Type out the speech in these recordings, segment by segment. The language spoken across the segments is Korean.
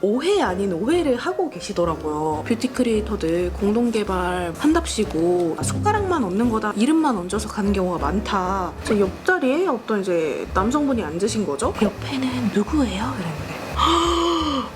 오해 아닌 오해를 하고 계시더라고요. 뷰티 크리에이터들 공동개발 한답시고 손가락만 얹는 거다, 이름만 얹어서 가는 경우가 많다. 제 옆자리에 어떤 이제 남성분이 앉으신 거죠. 옆에는 누구예요? 이랬는데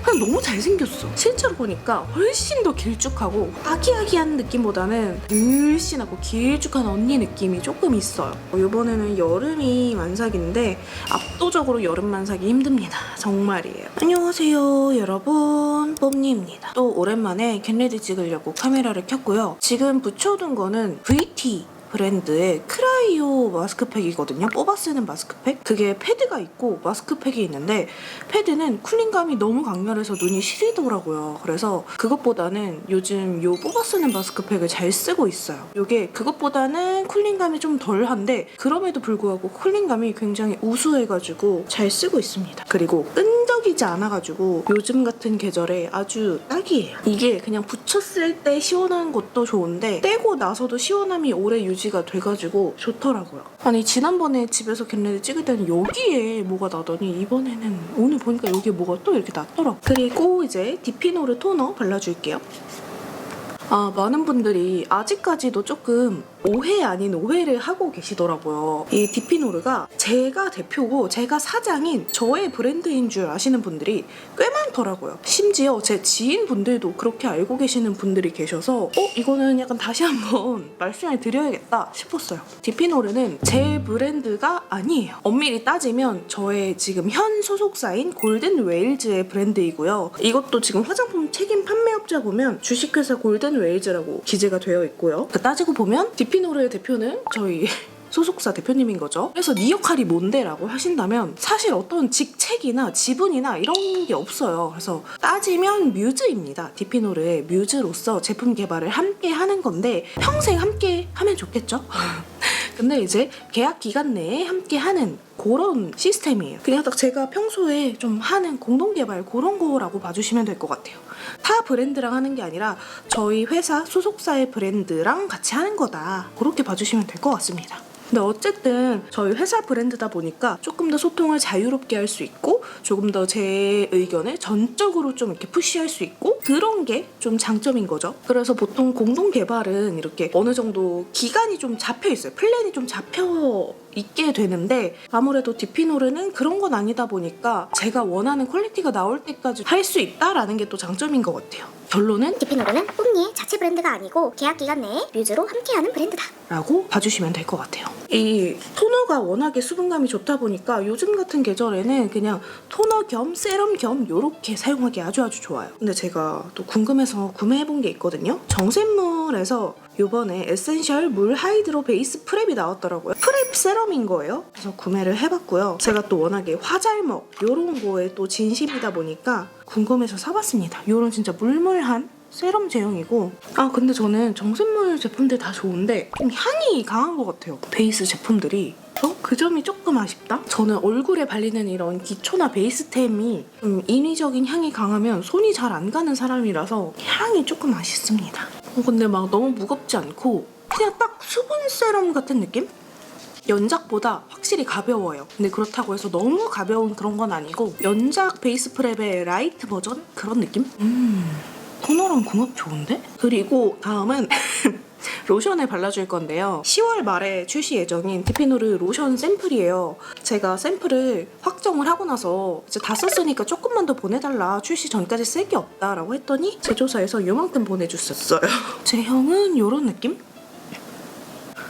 그냥 너무 잘생겼어. 실제로 보니까 훨씬 더 길쭉하고 아기아기한 느낌보다는 늘씬하고 길쭉한 언니 느낌이 조금 있어요. 이번에는 여름이 만삭인데 압도적으로 여름 만삭이 힘듭니다. 정말이에요. 안녕하세요 여러분, 뽐니입니다. 또 오랜만에 겟레디 찍으려고 카메라를 켰고요. 지금 붙여둔 거는 VT 브랜드의 크라이오 마스크팩이거든요. 뽑아 쓰는 마스크팩. 그게 패드가 있고 마스크팩이 있는데 패드는 쿨링감이 너무 강렬해서 눈이 시리더라고요. 그래서 그것보다는 요즘 요 뽑아 쓰는 마스크팩을 잘 쓰고 있어요. 요게 그것보다는 쿨링감이 좀 덜한데 그럼에도 불구하고 쿨링감이 굉장히 우수해가지고 잘 쓰고 있습니다. 그리고 끈적이지 않아가지고 요즘 같은 계절에 아주 딱이에요. 이게 그냥 붙였을 때 시원한 것도 좋은데 떼고 나서도 시원함이 오래 유지가 돼가지고 좋더라고요. 아니 지난번에 집에서 겟레디 찍을 때는 여기에 뭐가 나더니 이번에는 오늘 보니까 여기에 뭐가 또 이렇게 났더라고요. 그리고 이제 디피노르 토너 발라줄게요. 많은 분들이 아직까지도 조금 오해 아닌 오해를 하고 계시더라고요. 이 디피노르가 제가 대표고 제가 사장인 저의 브랜드인 줄 아시는 분들이 꽤 많더라고요. 심지어 제 지인분들도 그렇게 알고 계시는 분들이 계셔서 이거는 약간 다시 한번 말씀을 드려야겠다 싶었어요. 디피노르는 제 브랜드가 아니에요. 엄밀히 따지면 저의 지금 현 소속사인 골든 웨일즈의 브랜드이고요. 이것도 지금 화장품 책임 판매업자 보면 주식회사 골든 웨일즈라고 기재가 되어 있고요. 따지고 보면 디피노르의 대표는 저희 소속사 대표님인 거죠. 그래서 네 역할이 뭔데? 라고 하신다면 사실 어떤 직책이나 지분이나 이런 게 없어요. 그래서 따지면 뮤즈입니다. 디피노르의 뮤즈로서 제품 개발을 함께 하는 건데 평생 함께 하면 좋겠죠? 근데 이제 계약 기간 내에 함께 하는 그런 시스템이에요. 그냥 딱 제가 평소에 좀 하는 공동개발 그런 거라고 봐주시면 될 것 같아요. 타 브랜드랑 하는 게 아니라 저희 회사 소속사의 브랜드랑 같이 하는 거다. 그렇게 봐주시면 될 것 같습니다. 근데 어쨌든 저희 회사 브랜드다 보니까 조금 더 소통을 자유롭게 할 수 있고 조금 더 제 의견을 전적으로 좀 이렇게 푸시할 수 있고 그런 게 좀 장점인 거죠. 그래서 보통 공동 개발은 이렇게 어느 정도 기간이 좀 잡혀 있어요. 플랜이 좀 잡혀 있게 되는데 아무래도 디피노르는 그런 건 아니다 보니까 제가 원하는 퀄리티가 나올 때까지 할 수 있다라는 게 또 장점인 것 같아요. 결론은 디피노르는 뽐니의 자체 브랜드가 아니고 계약 기간 내에 뮤즈로 함께하는 브랜드다 라고 봐주시면 될 것 같아요. 이 토너가 워낙에 수분감이 좋다 보니까 요즘 같은 계절에는 그냥 토너 겸 세럼 겸 이렇게 사용하기 아주 좋아요. 근데 제가 또 궁금해서 구매해본 게 있거든요. 정샘물에서 요번에 에센셜 물 하이드로 베이스 프랩이 나왔더라고요. 프랩 세럼인 거예요. 그래서 구매를 해봤고요. 제가 또 워낙에 화잘먹 요런 거에 또 진심이다 보니까 궁금해서 사봤습니다. 요런 진짜 물물한 세럼 제형이고 근데 저는 정샘물 제품들 다 좋은데 좀 향이 강한 것 같아요. 베이스 제품들이. 그 점이 조금 아쉽다? 저는 얼굴에 발리는 이런 기초나 베이스템이 좀 인위적인 향이 강하면 손이 잘 안 가는 사람이라서 향이 조금 아쉽습니다. 근데 막 너무 무겁지 않고 그냥 딱 수분 세럼 같은 느낌? 연작보다 확실히 가벼워요. 근데 그렇다고 해서 너무 가벼운 그런 건 아니고 연작 베이스 프랩의 라이트 버전? 그런 느낌? 토너랑 궁합 좋은데? 그리고 다음은 로션을 발라줄 건데요. 10월 말에 출시 예정인 디피노르 로션 샘플이에요. 제가 샘플을 확정을 하고 나서 이제 다 썼으니까 조금만 더 보내달라. 출시 전까지 쓸 게 없다라고 했더니 제조사에서 요만큼 보내주셨어요. 제형은 이런 느낌?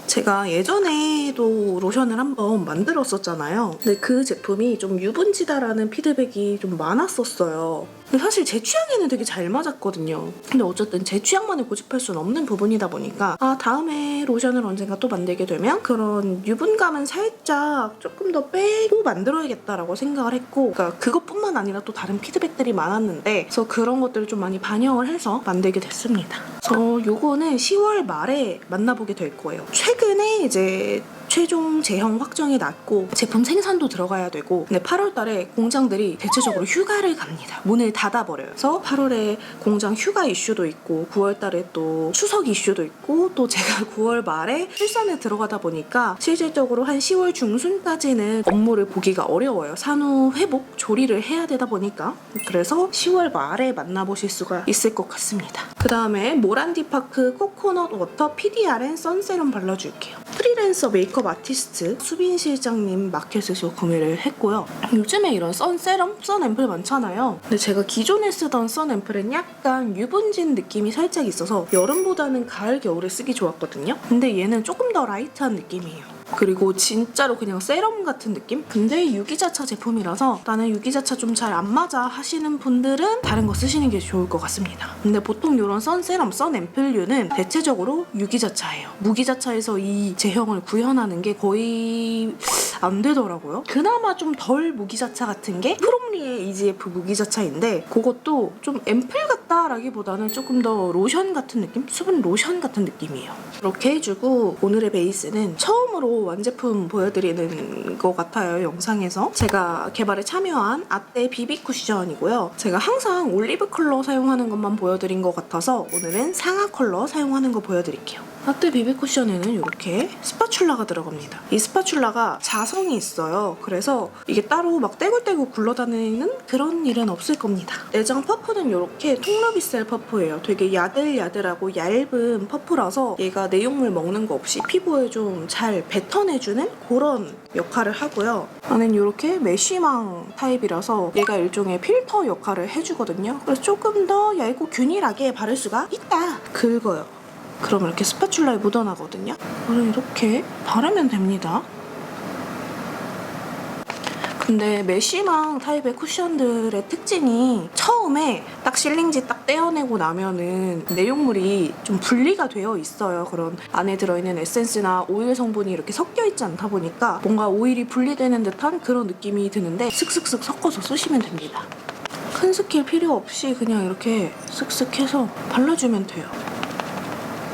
제가 예전에도 로션을 한번 만들었었잖아요. 근데 그 제품이 좀 유분지다라는 피드백이 좀 많았었어요. 근데 사실 제 취향에는 되게 잘 맞았거든요. 근데 어쨌든 제 취향만을 고집할 수는 없는 부분이다 보니까 다음에 로션을 언젠가 또 만들게 되면 그런 유분감은 살짝 조금 더 빼고 만들어야겠다라고 생각을 했고 그러니까 그것뿐만 아니라 또 다른 피드백들이 많았는데 그래서 그런 것들을 좀 많이 반영을 해서 만들게 됐습니다. 그래서 요거는 10월 말에 만나보게 될 거예요. 최근에 이제 최종 제형 확정이 났고 제품 생산도 들어가야 되고, 근데 8월 달에 공장들이 대체적으로 휴가를 갑니다. 문을 닫아버려요. 그래서 8월에 공장 휴가 이슈도 있고 9월 달에 또 추석 이슈도 있고, 또 제가 9월 말에 출산에 들어가다 보니까 실질적으로 한 10월 중순까지는 업무를 보기가 어려워요. 산후 회복 조리를 해야 되다 보니까. 그래서 10월 말에 만나보실 수가 있을 것 같습니다. 그 다음에 모란디파크 코코넛 워터 PDRN 선세럼 발라줄게요. 프리랜서 메이크업 아티스트 수빈 실장님 마켓에서 구매를 했고요. 요즘에 이런 선세럼, 선앰플 많잖아요. 근데 제가 기존에 쓰던 선앰플은 약간 유분진 느낌이 살짝 있어서 여름보다는 가을, 겨울에 쓰기 좋았거든요. 근데 얘는 조금 더 라이트한 느낌이에요. 그리고 진짜로 그냥 세럼 같은 느낌? 근데 유기자차 제품이라서 나는 유기자차 좀 잘 안 맞아 하시는 분들은 다른 거 쓰시는 게 좋을 것 같습니다. 근데 보통 이런 선세럼, 선앰플류는 대체적으로 유기자차예요. 무기자차에서 이 제형을 구현하는 게 거의 안 되더라고요. 그나마 좀 덜 무기자차 같은 게 프롬리의 EGF 무기자차인데, 그것도 좀 앰플 같다라기보다는 조금 더 로션 같은 느낌? 수분 로션 같은 느낌이에요. 이렇게 해주고 오늘의 베이스는 처음으로 완제품 보여드리는 것 같아요. 영상에서 제가 개발에 참여한 아떼 비비 쿠션이고요. 제가 항상 올리브 컬러 사용하는 것만 보여드린 것 같아서 오늘은 상아 컬러 사용하는 거 보여드릴게요. 아떼 비비 쿠션에는 이렇게 스파츌라가 들어갑니다. 이 스파츌라가 자성이 있어요. 그래서 이게 따로 막 떼굴떼굴 굴러다니는 그런 일은 없을 겁니다. 내장 퍼프는 이렇게 통루비셀 퍼프예요. 되게 야들야들하고 얇은 퍼프라서 얘가 내용물 먹는 거 없이 피부에 좀 잘 뱉어내주는 그런 역할을 하고요. 나는 이렇게 메쉬망 타입이라서 얘가 일종의 필터 역할을 해주거든요. 그래서 조금 더 얇고 균일하게 바를 수가 있다. 긁어요. 그럼 이렇게 스파츌라에 묻어나거든요. 그럼 이렇게 바르면 됩니다. 근데 메쉬망 타입의 쿠션들의 특징이 처음에 딱 실링지 딱 떼어내고 나면은 내용물이 좀 분리가 되어 있어요. 그런 안에 들어있는 에센스나 오일 성분이 이렇게 섞여 있지 않다 보니까 뭔가 오일이 분리되는 듯한 그런 느낌이 드는데 슥슥슥 섞어서 쓰시면 됩니다. 큰 스킬 필요 없이 그냥 이렇게 슥슥 해서 발라주면 돼요.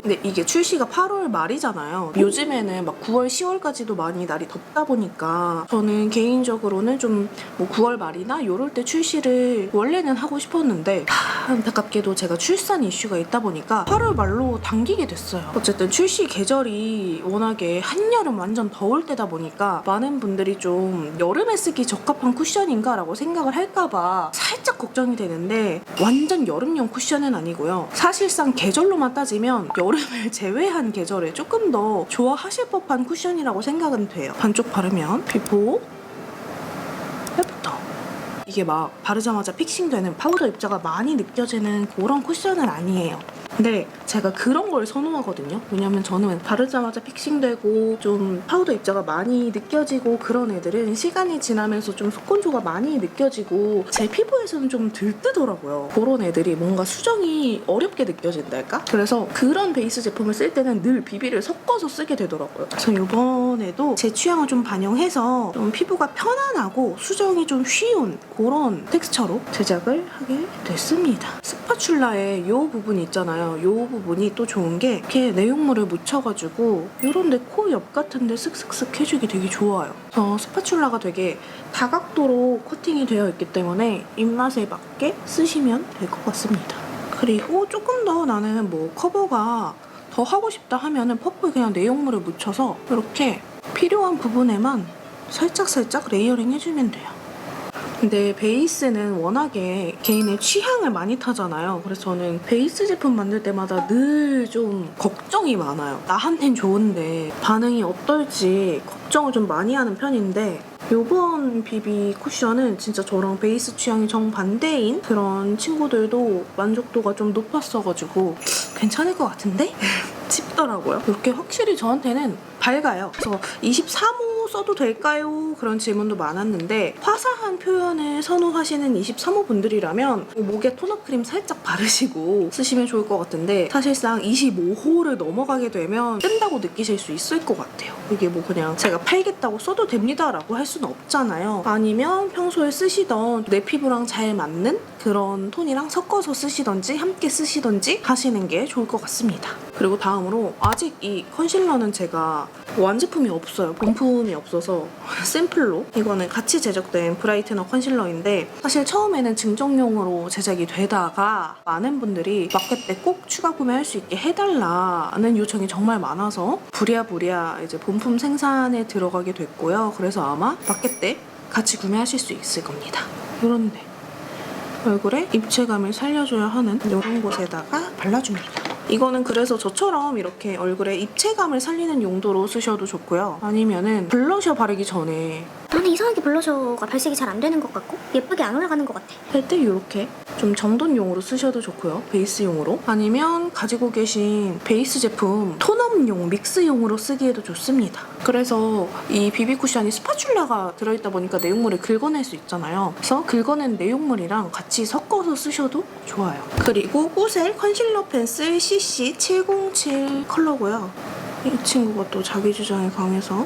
근데 이게 출시가 8월 말이잖아요. 요즘에는 막 9월, 10월까지도 많이 날이 덥다 보니까 저는 개인적으로는 좀 뭐 9월 말이나 요럴 때 출시를 원래는 하고 싶었는데 안타깝게도 제가 출산 이슈가 있다 보니까 8월 말로 당기게 됐어요. 어쨌든 출시 계절이 워낙에 한여름 완전 더울 때다 보니까 많은 분들이 좀 여름에 쓰기 적합한 쿠션인가 라고 생각을 할까봐 살짝 걱정이 되는데, 완전 여름용 쿠션은 아니고요. 사실상 계절로만 따지면 여름을 제외한 계절에 조금 더 좋아하실 법한 쿠션이라고 생각은 돼요. 반쪽 바르면 비포 애프터. 이게 막 바르자마자 픽싱되는 파우더 입자가 많이 느껴지는 그런 쿠션은 아니에요. 근데 제가 그런 걸 선호하거든요. 왜냐면 저는 바르자마자 픽싱되고 좀 파우더 입자가 많이 느껴지고 그런 애들은 시간이 지나면서 좀 속건조가 많이 느껴지고 제 피부에서는 좀 들뜨더라고요. 그런 애들이 뭔가 수정이 어렵게 느껴진달까? 그래서 그런 베이스 제품을 쓸 때는 늘 비비를 섞어서 쓰게 되더라고요. 그래서 이번에도 제 취향을 좀 반영해서 좀 피부가 편안하고 수정이 좀 쉬운 그런 텍스처로 제작을 하게 됐습니다. 스파츌라의 이 부분 있잖아요. 이 부분이 또 좋은 게 이렇게 내용물을 묻혀가지고 이런 데 코 옆 같은 데 슥슥슥 해주기 되게 좋아요. 스파츌라가 되게 다각도로 코팅이 되어 있기 때문에 입맛에 맞게 쓰시면 될 것 같습니다. 그리고 조금 더 나는 뭐 커버가 더 하고 싶다 하면은 퍼프에 그냥 내용물을 묻혀서 이렇게 필요한 부분에만 살짝살짝 레이어링 해주면 돼요. 근데 베이스는 워낙에 개인의 취향을 많이 타잖아요. 그래서 저는 베이스 제품 만들 때마다 늘 좀 걱정이 많아요. 나한텐 좋은데 반응이 어떨지 걱정을 좀 많이 하는 편인데, 요번 비비 쿠션은 진짜 저랑 베이스 취향이 정반대인 그런 친구들도 만족도가 좀 높았어가지고 괜찮을 것 같은데? 싶더라고요. 이렇게 확실히 저한테는 밝아요. 그래서 23호 써도 될까요? 그런 질문도 많았는데, 화사한 표현을 선호하시는 23호 분들이라면 목에 톤업 크림 살짝 바르시고 쓰시면 좋을 것 같은데, 사실상 25호를 넘어가게 되면 뜬다고 느끼실 수 있을 것 같아요. 이게 뭐 그냥 제가 팔겠다고 써도 됩니다 라고 할 수는 없잖아요. 아니면 평소에 쓰시던 내 피부랑 잘 맞는 그런 톤이랑 섞어서 쓰시던지 함께 쓰시던지 하시는 게 좋을 것 같습니다. 그리고 다음으로 아직 이 컨실러는 제가 완제품이 없어요. 본품이 없어서 샘플로 이거는 같이 제작된 브라이트너 컨실러인데 사실 처음에는 증정용으로 제작이 되다가 많은 분들이 마켓 때 꼭 추가 구매할 수 있게 해달라는 요청이 정말 많아서 부랴부랴 이제 본품 생산에 들어가게 됐고요. 그래서 아마 마켓 때 같이 구매하실 수 있을 겁니다. 이런데 얼굴에 입체감을 살려줘야 하는 이런 곳에다가 발라줍니다. 이거는 그래서 저처럼 이렇게 얼굴에 입체감을 살리는 용도로 쓰셔도 좋고요. 아니면은 블러셔 바르기 전에 나는 이상하게 블러셔가 발색이 잘 안 되는 것 같고 예쁘게 안 올라가는 것 같아. 할 때 이렇게 좀 정돈용으로 쓰셔도 좋고요. 베이스용으로. 아니면 가지고 계신 베이스 제품 톤업용, 믹스용으로 쓰기에도 좋습니다. 그래서 이 비비 쿠션이 스파츌라가 들어있다 보니까 내용물을 긁어낼 수 있잖아요. 그래서 긁어낸 내용물이랑 같이 섞어서 쓰셔도 좋아요. 그리고 꾸셀 컨실러 펜슬 CC707 컬러고요. 이 친구가 또 자기 주장이 강해서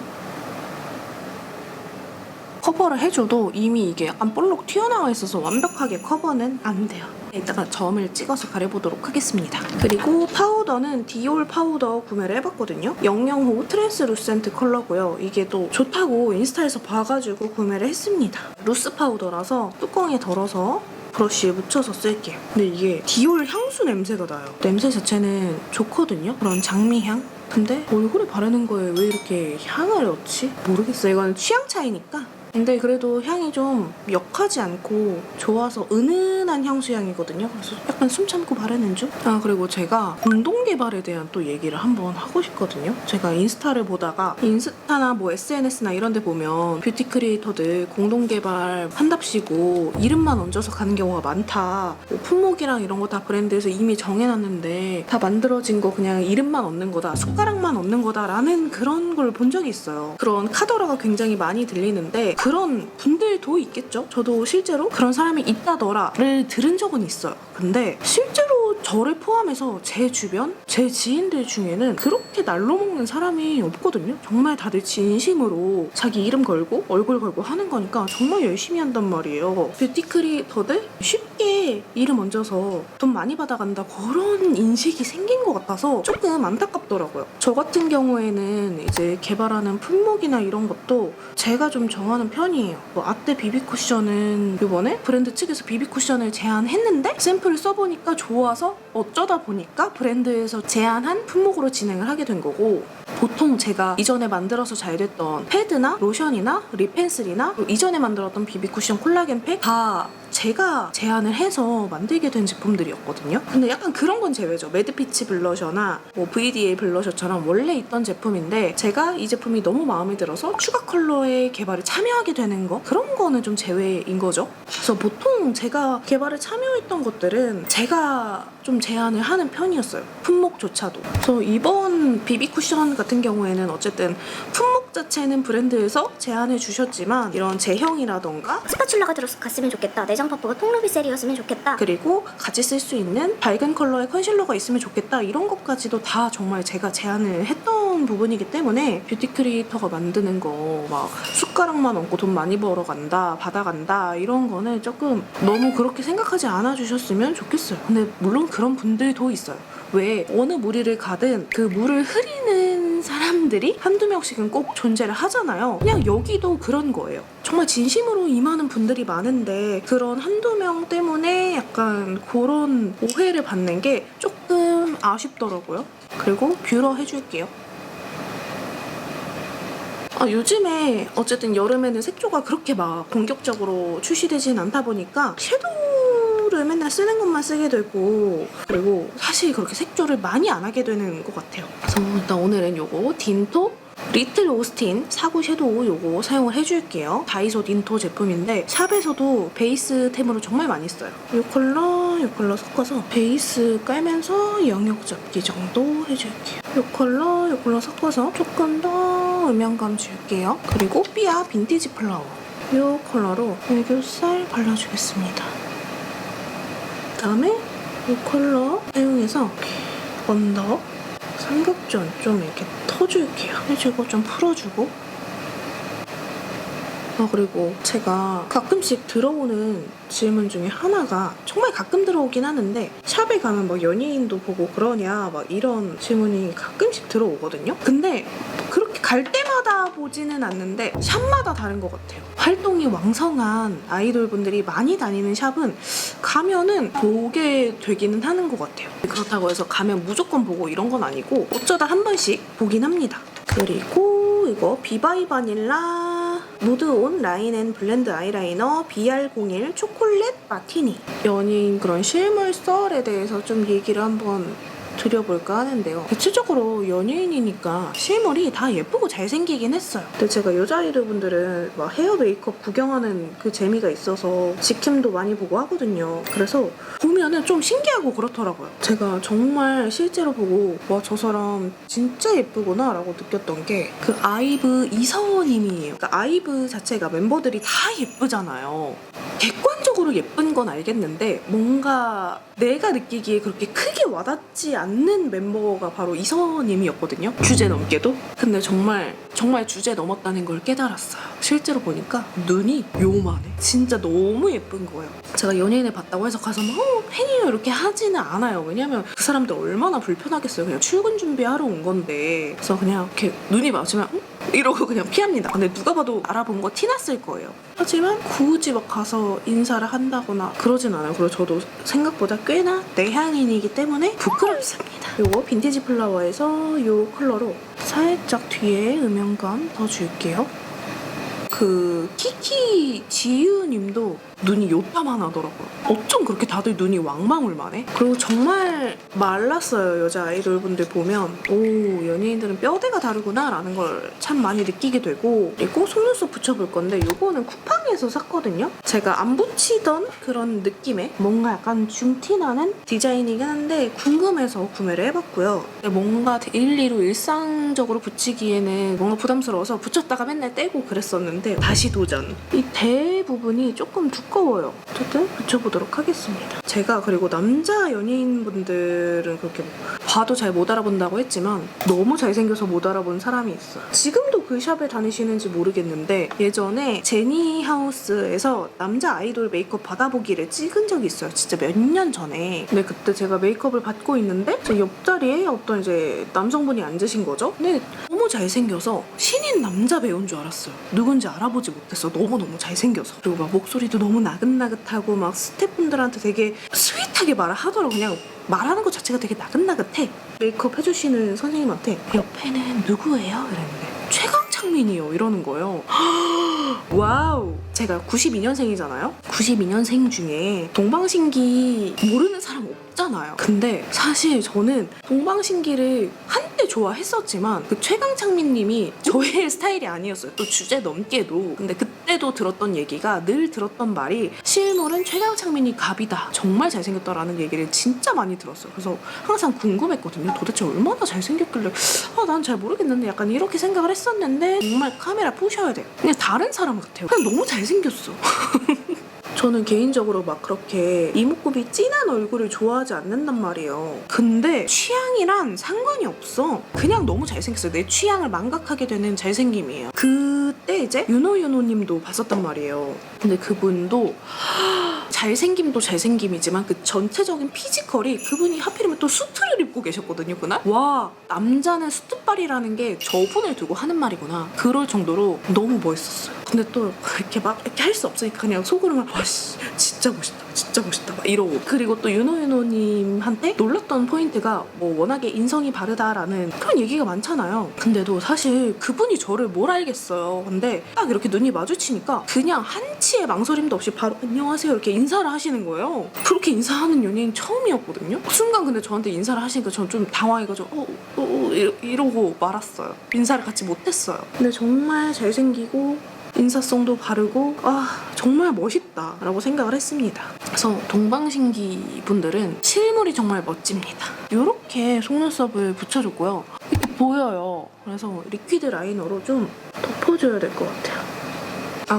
커버를 해줘도 이미 이게 약간 볼록 튀어나와 있어서 완벽하게 커버는 안 돼요. 이따가 점을 찍어서 가려보도록 하겠습니다. 그리고 파우더는 디올 파우더 구매를 해봤거든요. 005 트랜스루센트 컬러고요. 이게 또 좋다고 인스타에서 봐가지고 구매를 했습니다. 루스 파우더라서 뚜껑에 덜어서 브러쉬에 묻혀서 쓸게요. 근데 이게 디올 향수 냄새가 나요. 냄새 자체는 좋거든요. 그런 장미향. 근데 얼굴에 바르는 거에 왜 이렇게 향을 넣지? 모르겠어요. 이건 취향 차이니까. 근데 그래도 향이 좀 역하지 않고 좋아서 은은한 향수향이거든요. 그래서 약간 숨 참고 바르는 중? 아, 그리고 제가 공동개발에 대한 또 얘기를 한번 하고 싶거든요. 제가 인스타를 보다가 인스타나 뭐 SNS나 이런 데 보면 뷰티 크리에이터들 공동개발 한답시고 이름만 얹어서 가는 경우가 많다. 뭐 품목이랑 이런 거 다 브랜드에서 이미 정해놨는데 다 만들어진 거 그냥 이름만 얹는 거다. 숟가락만 얹는 거다라는 그런 걸 본 적이 있어요. 그런 카더라가 굉장히 많이 들리는데 그런 분들도 있겠죠? 저도 실제로 그런 사람이 있다더라를 들은 적은 있어요. 근데 실제로 저를 포함해서 제 주변, 제 지인들 중에는 그렇게 날로 먹는 사람이 없거든요. 정말 다들 진심으로 자기 이름 걸고 얼굴 걸고 하는 거니까 정말 열심히 한단 말이에요. 뷰티 크리에이터들 쉽게 이름 얹어서 돈 많이 받아간다 그런 인식이 생긴 것 같아서 조금 안타깝더라고요. 저 같은 경우에는 이제 개발하는 품목이나 이런 것도 제가 좀 정하는 편이에요. 뭐 아떼 비비 쿠션은 이번에 브랜드 측에서 비비 쿠션을 제안했는데 샘플을 써보니까 좋아서 어쩌다 보니까 브랜드에서 제안한 품목으로 진행을 하게 된 거고, 보통 제가 이전에 만들어서 잘 됐던 패드나 로션이나 립 펜슬이나 이전에 만들었던 비비 쿠션 콜라겐 팩 다 제가 제안을 해서 만들게 된 제품들이었거든요. 근데 약간 그런 건 제외죠. 매드피치 블러셔나 뭐 VDA 블러셔처럼 원래 있던 제품인데 제가 이 제품이 너무 마음에 들어서 추가 컬러의 개발에 참여하게 되는 거, 그런 거는 좀 제외인 거죠. 그래서 보통 제가 개발에 참여했던 것들은 제가 좀 제안을 하는 편이었어요. 품목조차도. 그래서 이번 비비 쿠션 같은 경우에는 어쨌든 품목 자체는 브랜드에서 제안해 주셨지만 이런 제형이라던가 스파츌라가 들어갔으면 좋겠다. 내장 퍼프가 통루비 셀이었으면 좋겠다. 그리고 같이 쓸 수 있는 밝은 컬러의 컨실러가 있으면 좋겠다, 이런 것까지도 다 정말 제가 제안을 했던 부분이기 때문에 뷰티 크리에이터가 만드는 거 막 숟가락만 얹고 돈 많이 벌어간다, 받아간다 이런 거는 조금 너무 그렇게 생각하지 않아 주셨으면 좋겠어요. 근데 물론 그런 분들도 있어요. 왜 어느 무리를 가든 그 물을 흐리는 사람들이 한두 명씩은 꼭 존재를 하잖아요. 그냥 여기도 그런 거예요. 정말 진심으로 임하는 분들이 많은데 그런 한두 명 때문에 약간 그런 오해를 받는 게 조금 아쉽더라고요. 그리고 뷰러 해줄게요. 요즘에 어쨌든 여름에는 색조가 그렇게 막 공격적으로 출시되진 않다 보니까 섀도우를 맨날 쓰는 것만 쓰게 되고, 그리고 사실 그렇게 색조를 많이 안 하게 되는 것 같아요. 그래서 일단 오늘은 요거 딘토 리틀 오스틴 사구 섀도우 요거 사용을 해줄게요. 다이소 딘토 제품인데 샵에서도 베이스템으로 정말 많이 써요. 이 컬러 섞어서 베이스 깔면서 영역 잡기 정도 해줄게요. 이 컬러 섞어서 조금 더 음영감 줄게요. 그리고 삐아 빈티지 플라워 이 컬러로 애교살 발라주겠습니다. 그다음에 이 컬러 사용해서 언더 삼각존 좀 이렇게 터줄게요. 해주고 좀 풀어주고, 그리고 제가 가끔씩 들어오는 질문 중에 하나가 정말 가끔 들어오긴 하는데 샵에 가면 막 연예인도 보고 그러냐 막 이런 질문이 가끔씩 들어오거든요. 근데 그렇게 갈 때마다 보지는 않는데 샵마다 다른 것 같아요. 활동이 왕성한 아이돌분들이 많이 다니는 샵은 가면은 보게 되기는 하는 것 같아요. 그렇다고 해서 가면 무조건 보고 이런 건 아니고 어쩌다 한 번씩 보긴 합니다. 그리고 이거 비바이 바닐라 무드온 라인 앤 블렌드 아이라이너 BR01 초콜릿 마티니. 연예인 그런 실물 썰에 대해서 좀 얘기를 한번 드려볼까 하는데요. 대체적으로 연예인이니까 실물이 다 예쁘고 잘생기긴 했어요. 근데 제가 여자 아이돌분들은 막 헤어 메이크업 구경하는 그 재미가 있어서 직캠도 많이 보고 하거든요. 그래서 보면은 좀 신기하고 그렇더라고요. 제가 정말 실제로 보고 와, 저 사람 진짜 예쁘구나 라고 느꼈던 게 그 아이브 이서원님이에요. 그러니까 아이브 자체가 멤버들이 다 예쁘잖아요. 객관적으로 예쁜 건 알겠는데 뭔가 내가 느끼기에 그렇게 크게 와닿지 않는 멤버가 바로 이서원님이었거든요. 주제 넘게도. 근데 정말 주제 넘었다는 걸 깨달았어요. 실제로 보니까 눈이 요만해. 진짜 너무 예쁜 거예요. 제가 연예인을 봤다고 해서 가서 막 팬이에요 이렇게 하지는 않아요. 왜냐면 그 사람들 얼마나 불편하겠어요. 그냥 출근 준비하러 온 건데. 그래서 그냥 이렇게 눈이 마주치면 이러고 그냥 피합니다. 근데 누가 봐도 알아본 거 티났을 거예요. 하지만 굳이 막 가서 인사를 한다거나 그러진 않아요. 그리고 저도 생각보다 꽤나 내향인이기 때문에 부끄럽습니다. 요거 빈티지 플라워에서 요 컬러로 살짝 뒤에 음영감 더 줄게요. 그 키키 지유님도 눈이 요따만 하더라고요. 어쩜 그렇게 다들 눈이 왕망울만해? 그리고 정말 말랐어요. 여자 아이돌분들 보면 오, 연예인들은 뼈대가 다르구나 라는 걸 참 많이 느끼게 되고, 그리고 속눈썹 붙여볼 건데 요거는 쿠팡에서 샀거든요. 제가 안 붙이던 그런 느낌의 뭔가 약간 중티나는 디자인이긴 한데 궁금해서 구매를 해봤고요. 뭔가 데일리로 일상적으로 붙이기에는 뭔가 부담스러워서 붙였다가 맨날 떼고 그랬었는데 다시 도전. 이 대부분이 조금 두꺼워요. 어쨌든 붙여보도록 하겠습니다. 제가 그리고 남자 연예인분들은 그렇게 봐도 잘 못 알아본다고 했지만 너무 잘생겨서 못 알아본 사람이 있어요. 지금도 그 샵에 다니시는지 모르겠는데 예전에 제니하우스에서 남자 아이돌 메이크업 받아보기를 찍은 적이 있어요. 진짜 몇 년 전에. 근데 그때 제가 메이크업을 받고 있는데 제 옆자리에 어떤 이제 남성분이 앉으신 거죠. 근데 너무 잘생겨서 신인 남자 배우인 줄 알았어요. 누군지 알아보지 못했어. 너무너무 잘생겨서. 그리고 막 목소리도 너무 나긋나긋하고 막 스태프분들한테 되게 스윗하게 말을 하더라고. 그냥 말하는 것 자체가 되게 나긋나긋해. 메이크업 해주시는 선생님한테 옆에는 누구예요? 이랬는데 최강창민이요 이러는 거예요. 와우. 제가 92년생이잖아요. 92년생 중에 동방신기 모르는 사람 없잖아요. 근데 사실 저는 동방신기를 한때 좋아했었지만 그 최강창민님이 저의 스타일이 아니었어요. 또 주제 넘게도. 근데 그때도 들었던 얘기가, 늘 들었던 말이 실물은 최강창민이 갑이다. 정말 잘생겼다라는 얘기를 진짜 많이 들었어요. 그래서 항상 궁금했거든요. 도대체 얼마나 잘생겼길래 난 잘 모르겠는데 약간 이렇게 생각을 했었는데 정말 카메라 푸셔야 돼. 그냥 다른 사람 같아요. 그냥 너무 잘생겼어. 저는 개인적으로 막 그렇게 이목구비 진한 얼굴을 좋아하지 않는단 말이에요. 근데 취향이란 상관이 없어. 그냥 너무 잘생겼어요. 내 취향을 망각하게 되는 잘생김이에요. 그때 이제 윤호윤호님도 봤었단 말이에요. 근데 그분도 잘생김도 잘생김이지만 그 전체적인 피지컬이, 그분이 하필이면 또 수트를 입고 계셨거든요 그날. 와, 남자는 수트빨이라는 게 저분을 두고 하는 말이구나. 그럴 정도로 너무 멋있었어요. 근데 또 이렇게 막 이렇게 할 수 없으니까 그냥 속으로만 와씨 진짜 멋있다 진짜 멋있다 막 이러고. 그리고 또 윤호윤호님한테 놀랐던 포인트가 뭐 워낙에 인성이 바르다라는 그런 얘기가 많잖아요. 근데도 사실 그분이 저를 뭘 알겠어요. 근데 딱 이렇게 눈이 마주치니까 그냥 한치의 망설임도 없이 바로 안녕하세요 이렇게 인사를 하시는 거예요. 그렇게 인사하는 연예인 처음이었거든요. 순간 근데 저한테 인사를 하시니까 저는 좀 당황해가지고 이러고 말았어요. 인사를 같이 못했어요. 근데 정말 잘생기고 인사성도 바르고 정말 멋있다 라고 생각을 했습니다. 그래서 동방신기 분들은 실물이 정말 멋집니다. 이렇게 속눈썹을 붙여줬고요. 이렇게 보여요. 그래서 리퀴드 라이너로 좀 덮어줘야 될 것 같아요.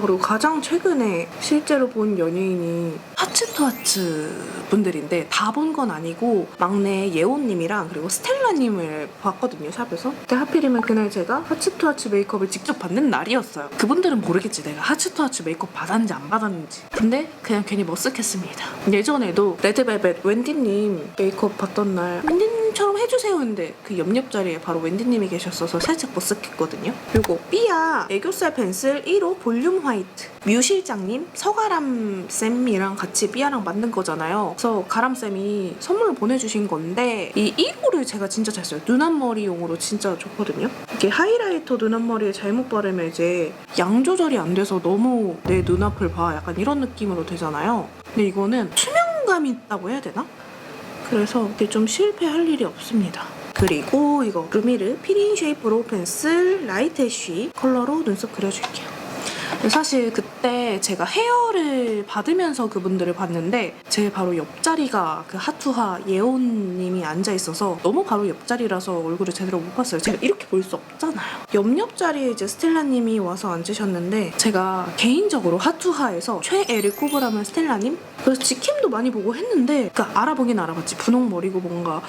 그리고 가장 최근에 실제로 본 연예인이 하츠투하츠 분들인데 다 본 건 아니고 막내 예원님이랑 그리고 스텔라님을 봤거든요, 샵에서. 근데 하필이면 그날 제가 하츠투하츠 메이크업을 직접 받는 날이었어요. 그분들은 모르겠지 내가 하츠투하츠 메이크업 받았는지 안 받았는지. 근데 그냥 괜히 머쓱했습니다. 예전에도 레드벨벳 웬디님 메이크업 받던 날 웬디님처럼 해주세요 했는데 그 옆옆 자리에 바로 웬디님이 계셨어서 살짝 머쓱했거든요. 그리고 삐아 애교살 펜슬 1호 볼륨 화이트 뮤 실장님 서가람 쌤이랑 같이 삐아랑 만든 거잖아요. 그래서 가람 쌤이 선물로 보내주신 건데 이 1호를 제가 진짜 잘 써요. 눈 앞머리용으로 진짜 좋거든요. 이게 하이라이터 눈 앞머리에 잘못 바르면 이제 양 조절이 안 돼서 너무 내 눈앞을 봐 약간 이런 느낌으로 되잖아요. 근데 이거는 투명감이 있다고 해야 되나? 그래서 이게 좀 실패할 일이 없습니다. 그리고 이거 루미르 피린 쉐입 브로우 펜슬 라이트 애쉬 컬러로 눈썹 그려줄게요. 사실 그때 제가 헤어를 받으면서 그분들을 봤는데 제 바로 옆자리가 그 하투하 예온님이 앉아있어서 너무 바로 옆자리라서 얼굴을 제대로 못 봤어요. 제가 이렇게 볼 수 없잖아요. 옆 자리에 이제 스텔라님이 와서 앉으셨는데 제가 개인적으로 하투하에서 최애를 꼽으라면 스텔라님? 그래서 직캠도 많이 보고 했는데 그러니까 알아보긴 알아봤지. 분홍머리고 뭔가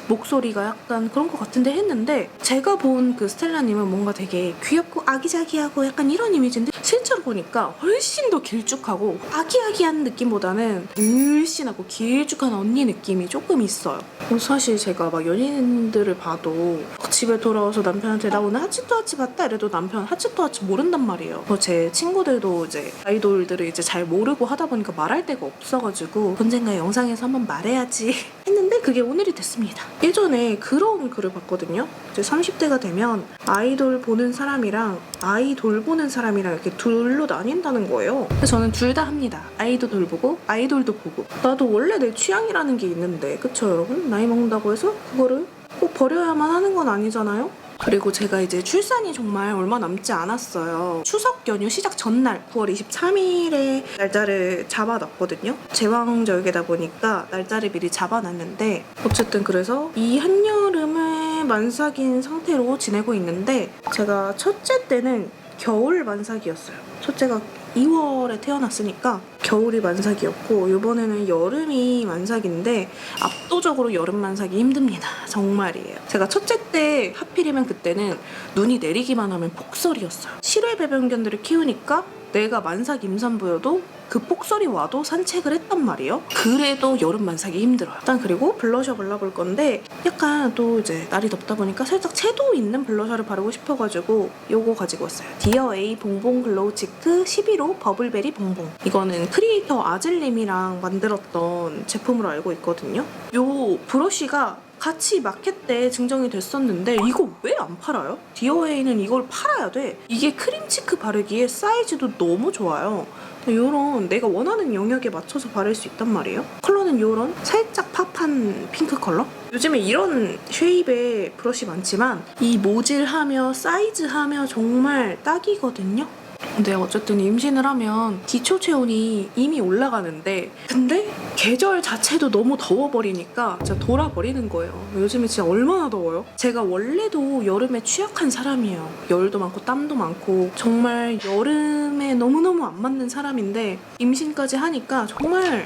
목소리가 약간 그런 것 같은데 했는데 제가 본 그 스텔라님은 뭔가 되게 귀엽고 아기자기하고 약간 이런 이미지인데 실제로 보니까 훨씬 더 길쭉하고 아기아기한 느낌보다는 늘씬하고 길쭉한 언니 느낌이 조금 있어요. 사실 제가 막 연예인들을 봐도 집에 돌아와서 남편한테 나 오늘 하츠투하츠 봤다 이래도 남편 하츠투하츠 모른단 말이에요. 제 친구들도 이제 아이돌들을 이제 잘 모르고 하다 보니까 말할 데가 없어가지고 언젠가 영상에서 한번 말해야지 했는데 그게 오늘이 됐습니다. 예전에 그런 글을 봤거든요. 이제 30대가 되면 아이돌 보는 사람이랑 아이돌 보는 사람이랑 이렇게 둘로 나뉜다는 거예요. 그래서 저는 둘 다 합니다. 아이돌 보고 아이돌도 보고. 나도 원래 내 취향이라는 게 있는데 그쵸 여러분? 나이 먹는다고 해서 그거를 꼭 버려야만 하는 건 아니잖아요? 그리고 제가 이제 출산이 정말 얼마 남지 않았어요. 추석 연휴 시작 전날 9월 23일에 날짜를 잡아놨거든요. 제왕절개다 보니까 날짜를 미리 잡아놨는데 어쨌든 그래서 이 한여름을 만삭인 상태로 지내고 있는데 제가 첫째 때는 겨울 만삭이었어요. 첫째가 2월에 태어났으니까 겨울이 만삭이었고 이번에는 여름이 만삭인데 압도적으로 여름 만삭이 힘듭니다. 정말이에요. 제가 첫째 때 하필이면 그때는 눈이 내리기만 하면 폭설이었어요. 실외 배변견들을 키우니까 내가 만삭 임산부여도 그 폭설이 와도 산책을 했단 말이에요. 그래도 여름 만삭이 힘들어요. 일단 그리고 블러셔 발라볼 건데 약간 또 이제 날이 덥다 보니까 살짝 채도 있는 블러셔를 바르고 싶어가지고 요거 가지고 왔어요. 디어 A 봉봉 글로우 치크 11호 버블베리 봉봉. 이거는 크리에이터 아즐님이랑 만들었던 제품으로 알고 있거든요. 요 브러쉬가 같이 마켓 때 증정이 됐었는데 이거 왜 안 팔아요? 디어웨이는 이걸 팔아야 돼. 이게 크림치크 바르기에 사이즈도 너무 좋아요. 요런 내가 원하는 영역에 맞춰서 바를 수 있단 말이에요. 컬러는 요런 살짝 팝한 핑크 컬러? 요즘에 이런 쉐입의 브러쉬 많지만 이 모질하며 사이즈하며 정말 딱이거든요. 근데 어쨌든 임신을 하면 기초 체온이 이미 올라가는데 근데 계절 자체도 너무 더워버리니까 진짜 돌아버리는 거예요. 요즘에 진짜 얼마나 더워요? 제가 원래도 여름에 취약한 사람이에요. 열도 많고 땀도 많고 정말 여름에 너무너무 안 맞는 사람인데 임신까지 하니까 정말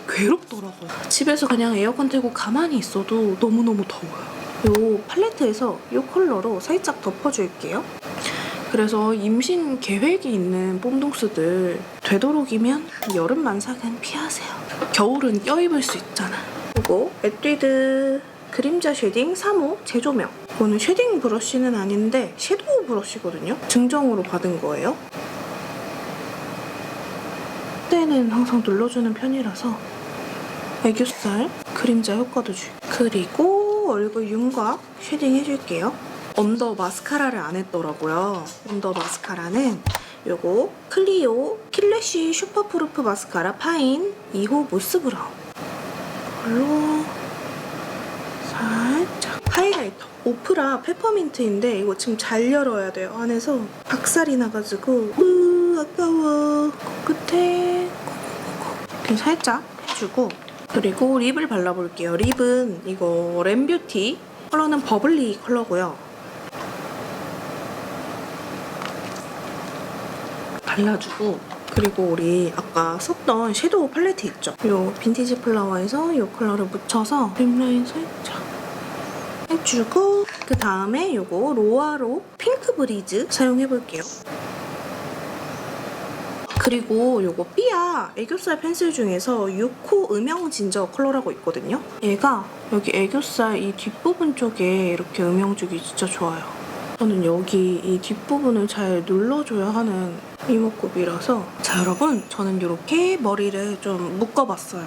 괴롭더라고요. 집에서 그냥 에어컨 틀고 가만히 있어도 너무너무 더워요. 이 팔레트에서 이 컬러로 살짝 덮어줄게요. 그래서 임신 계획이 있는 뽐동스들 되도록이면 여름 만삭은 피하세요. 겨울은 껴입을 수 있잖아. 그리고 에뛰드 그림자 쉐딩 3호 제조명. 이거는 쉐딩 브러쉬는 아닌데 섀도우 브러쉬거든요. 증정으로 받은 거예요. 때는 항상 눌러주는 편이라서 애교살 그림자 효과도 줄게요. 그리고 얼굴 윤곽 쉐딩 해줄게요. 언더 마스카라를 안 했더라고요. 언더 마스카라는 요거 클리오 킬래쉬 슈퍼프루프 마스카라 파인 2호 모스 브라운 이걸로 살짝 하이라이터 오프라 페퍼민트인데 이거 지금 잘 열어야 돼요. 안에서 박살이 나가지고 아까워. 코끝에 이렇게 살짝 해주고 그리고 립을 발라볼게요. 립은 이거 램뷰티 컬러는 버블리 컬러고요. 발라주고 그리고 우리 아까 썼던 섀도우 팔레트 있죠? 이 빈티지 플라워에서 이 컬러를 묻혀서 립라인 살짝 해주고 그 다음에 이거 로아로 핑크 브리즈 사용해볼게요. 그리고 요거 삐아 애교살 펜슬 중에서 6호 음영 진저 컬러라고 있거든요. 얘가 여기 애교살 이 뒷부분 쪽에 이렇게 음영 주기 진짜 좋아요. 저는 여기 이 뒷부분을 잘 눌러줘야 하는 이목구비라서 자 여러분 저는 이렇게 머리를 좀 묶어봤어요.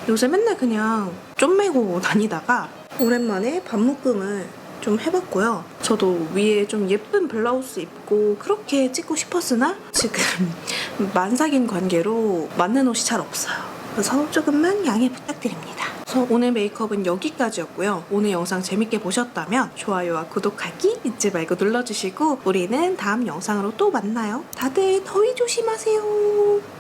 요새 맨날 그냥 쫌매고 다니다가 오랜만에 반묶음을 좀 해봤고요. 저도 위에 좀 예쁜 블라우스 입고 그렇게 찍고 싶었으나 지금 만삭인 관계로 맞는 옷이 잘 없어요. 그래서 조금만 양해 부탁드립니다. 그래서 오늘 메이크업은 여기까지였고요. 오늘 영상 재밌게 보셨다면 좋아요와 구독하기 잊지 말고 눌러주시고 우리는 다음 영상으로 또 만나요. 다들 더위 조심하세요.